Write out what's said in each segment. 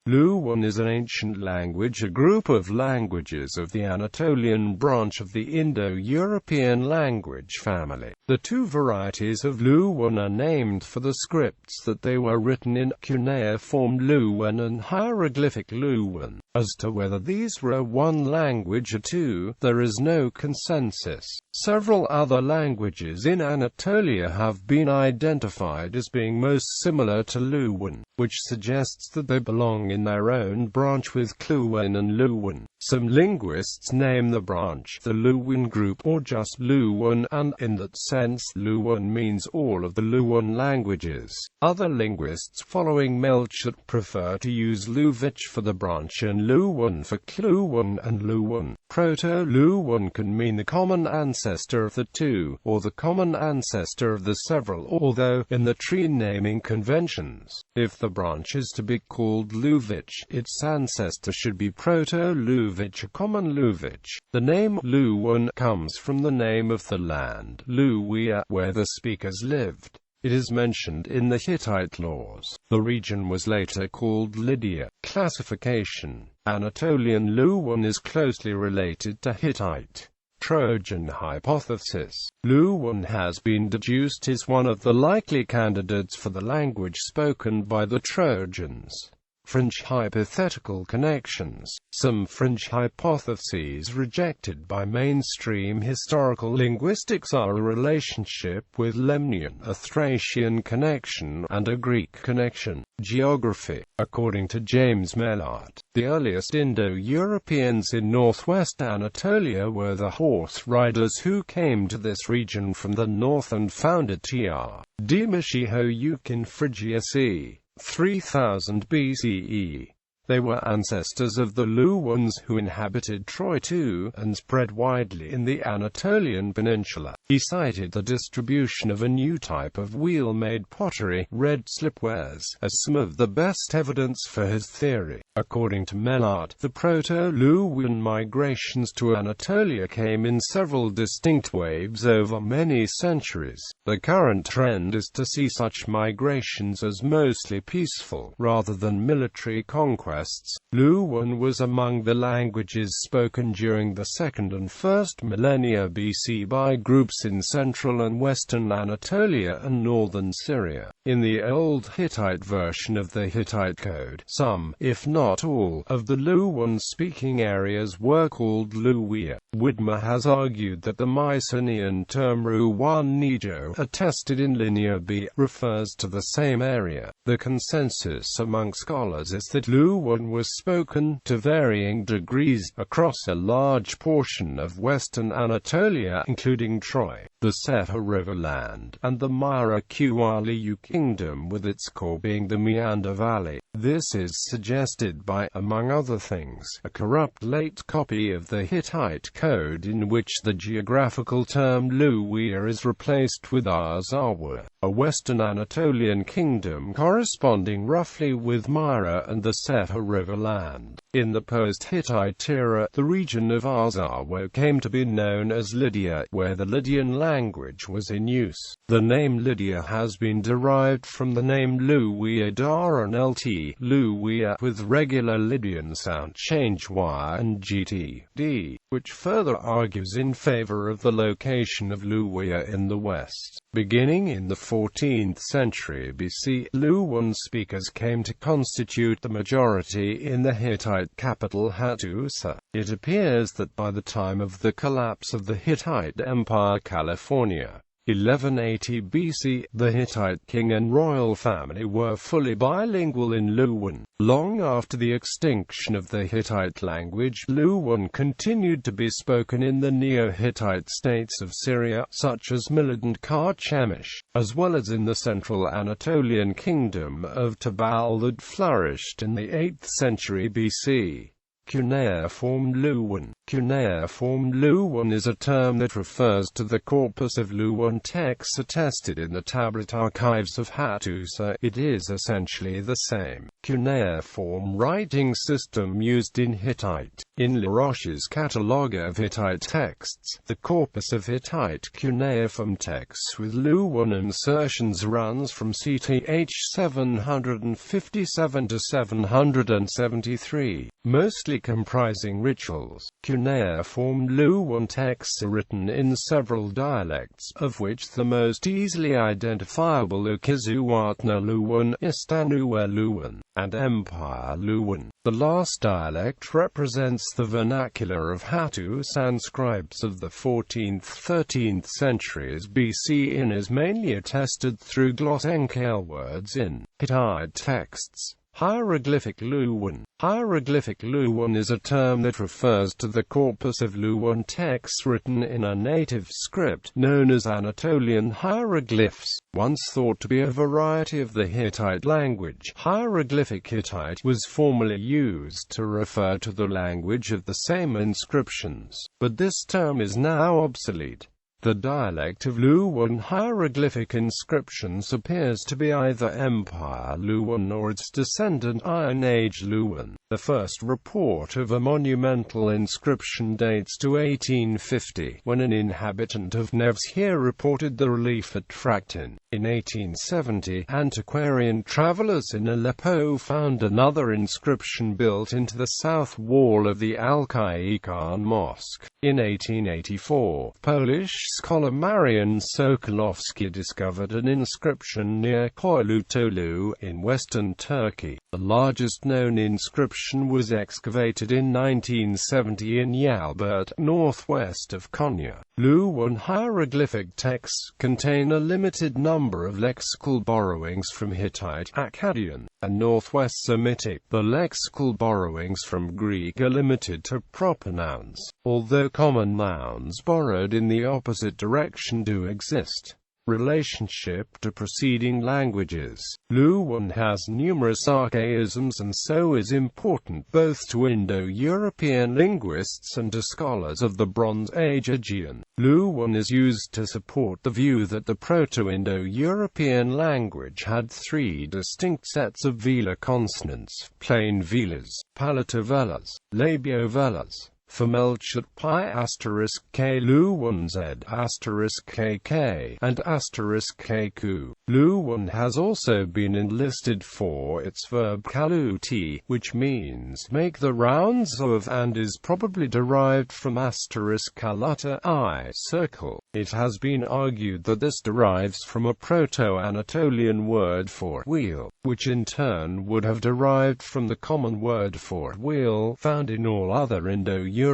Luwin is an ancient language, a group of languages of the Anatolian branch of the Indo-European language family. The two varieties of Luwin are named for the scripts that they were written in: Cuneiform Luwin and Hieroglyphic Luwin. As to whether these were one language or two, there is no consensus. Several other languages in Anatolia have been identified as being most similar to Luwin, which suggests that they belong in their own branch with CLuwian and HLuwian. Some linguists name the branch the Luwin group or just Luwin, and, in that sense, Luwin means all of the Luwin languages. Other linguists following Melchett prefer to use Luwich for the branch and Luwin for CLuwian and HLuwian. Proto-Luwin can mean the common ancestor of the two, or the common ancestor of the several, although, in the tree naming conventions, if the branch is to be called Luwich, its ancestor should be Proto-Luwich or common Luwich. The name Luwin comes from the name of the land, Luwian, where the speakers lived. It is mentioned in the Hittite laws. The region was later called Lydia. Classification: Anatolian Luwin is closely related to Hittite. Trojan hypothesis: Luwin has been deduced as one of the likely candidates for the language spoken by the Trojans. Fringe hypothetical connections: some fringe hypotheses rejected by mainstream historical linguistics are a relationship with Lemnian, a Thracian connection, and a Greek connection. Geography: according to James Mellart, the earliest Indo-Europeans in northwest Anatolia were the horse riders who came to this region from the north and founded Tr.D. Mashiho in Phrygia c. 3000 BCE. They were ancestors of the Luwins who inhabited Troy too, and spread widely in the Anatolian peninsula. He cited the distribution of a new type of wheel-made pottery, red slipwares, as some of the best evidence for his theory. According to Mellart, the Proto-Luwian migrations to Anatolia came in several distinct waves over many centuries. The current trend is to see such migrations as mostly peaceful, rather than military conquest. Luwin was among the languages spoken during the 2nd and 1st millennia BC by groups in central and western Anatolia and northern Syria. In the Old Hittite version of the Hittite Code, some, if not all, of the Luwin-speaking areas were called Luwian. Widmer has argued that the Mycenaean term Ruwan-Nijo, attested in Linear B, refers to the same area. The consensus among scholars is that Luwin was spoken, to varying degrees, across a large portion of western Anatolia, including Troy, the Sefer Riverland, and the Myra-Kualiu kingdom, with its core being the Meander Valley. This is suggested by, among other things, a corrupt late copy of the Hittite Code in which the geographical term Luwia is replaced with Arzawa, a western Anatolian kingdom corresponding roughly with Myra and the Sefer Riverland. In the post-Hittite era, the region of Arzawa came to be known as Lydia, where the Lydian language was in use. The name Lydia has been derived from the name Luwia Dar and Lt. Luwia, with regular Lydian sound change Y and GT, D, which further argues in favor of the location of Luwia in the west. Beginning in the 14th century BC, Luwin speakers came to constitute the majority in the Hittite capital Hattusa. It appears that by the time of the collapse of the Hittite Empire, California, 1180 BC, the Hittite king and royal family were fully bilingual in Luwin. Long after the extinction of the Hittite language, Luwin continued to be spoken in the Neo-Hittite states of Syria, such as Milad and Carchemish, as well as in the central Anatolian kingdom of Tabal that flourished in the 8th century BC. Cuneiform Luwin. Cuneiform Luwin is a term that refers to the corpus of Luwin texts attested in the tablet archives of Hattusa. It is essentially the same cuneiform writing system used in Hittite. In Laroche's catalogue of Hittite texts, the corpus of Hittite cuneiform texts with Luwin insertions runs from CTH 757 to 773, mostly comprising rituals. Cuneiform Luwin texts are written in several dialects, of which the most easily identifiable are CLuwian, Indo-European, and Empire Luwin. The last dialect represents the vernacular of Hattusan scribes of the 14th–13th centuries BC and is mainly attested through glossenkel words in Hittite texts. Hieroglyphic Luwin. Hieroglyphic Luwin is a term that refers to the corpus of Luwin texts written in a native script, known as Anatolian hieroglyphs. Once thought to be a variety of the Hittite language, Hieroglyphic Hittite was formerly used to refer to the language of the same inscriptions, but this term is now obsolete. The dialect of Luwin hieroglyphic inscriptions appears to be either Empire Luwin or its descendant Iron Age Luwin. The first report of a monumental inscription dates to 1850, when an inhabitant of Nevshir reported the relief at Fraktin. In 1870, antiquarian travelers in Aleppo found another inscription built into the south wall of the Al-Qayqan Mosque. In 1884, Polish scholar Marian Sokolowski discovered an inscription near Koyulutolu in western Turkey. The largest known inscription was excavated in 1970 in Yalburt, northwest of Konya. Luwin hieroglyphic texts contain a limited number of lexical borrowings from Hittite, Akkadian, and Northwest Semitic. The lexical borrowings from Greek are limited to proper nouns, although common nouns borrowed in the opposite direction do exist. Relationship to preceding languages. Luwin has numerous archaisms and so is important both to Indo-European linguists and to scholars of the Bronze Age Aegean. Luwin is used to support the view that the Proto-Indo-European language had three distinct sets of velar consonants: plain velars, palatal velars, labiovelars. Formelchat pi *k Luwin z *kk and *kq. Luwin has also been enlisted for its verb kaluti, which means make the rounds of, and is probably derived from *kaluta I circle. It has been argued that this derives from a Proto-Anatolian word for wheel, which in turn would have derived from the common word for wheel found in all other Indo-European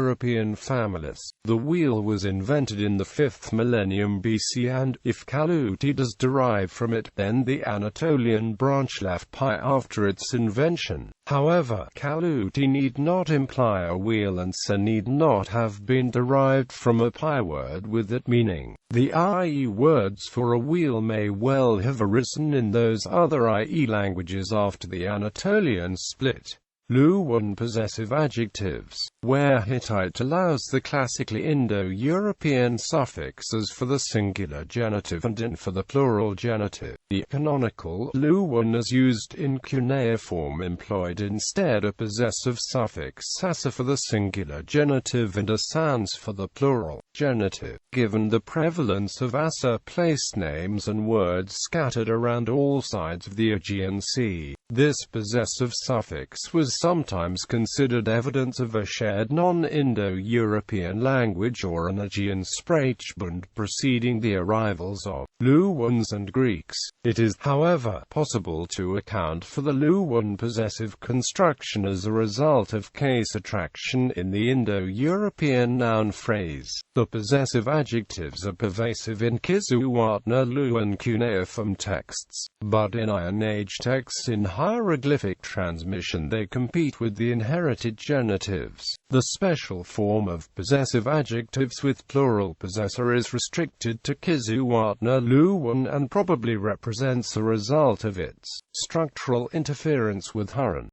families. The wheel was invented in the 5th millennium BC and, if kaluti does derive from it, then the Anatolian branch left pi after its invention. However, kaluti need not imply a wheel and so need not have been derived from a pi word with that meaning. The IE words for a wheel may well have arisen in those other IE languages after the Anatolian split. Luwin possessive adjectives, where Hittite allows the classically Indo-European suffixes for the singular genitive and in for the plural genitive. The canonical Luwin is used in cuneiform employed instead a possessive suffix sasa for the singular genitive and a sans for the plural genitive. Given the prevalence of asa place names and words scattered around all sides of the Aegean Sea, this possessive suffix was sometimes considered evidence of a shared non-Indo-European language or an Aegean Sprachbund preceding the arrivals of Luwins and Greeks. It is, however, possible to account for the Luwin possessive construction as a result of case attraction in the Indo-European noun phrase. The possessive adjectives are pervasive in CLuwian and HLuwian cuneiform texts, but in Iron Age texts in hieroglyphic transmission they compete with the inherited genitives. The special form of possessive adjectives with plural possessor is restricted to CLuwian and HLuwian and probably represents a result of its structural interference with Hurran.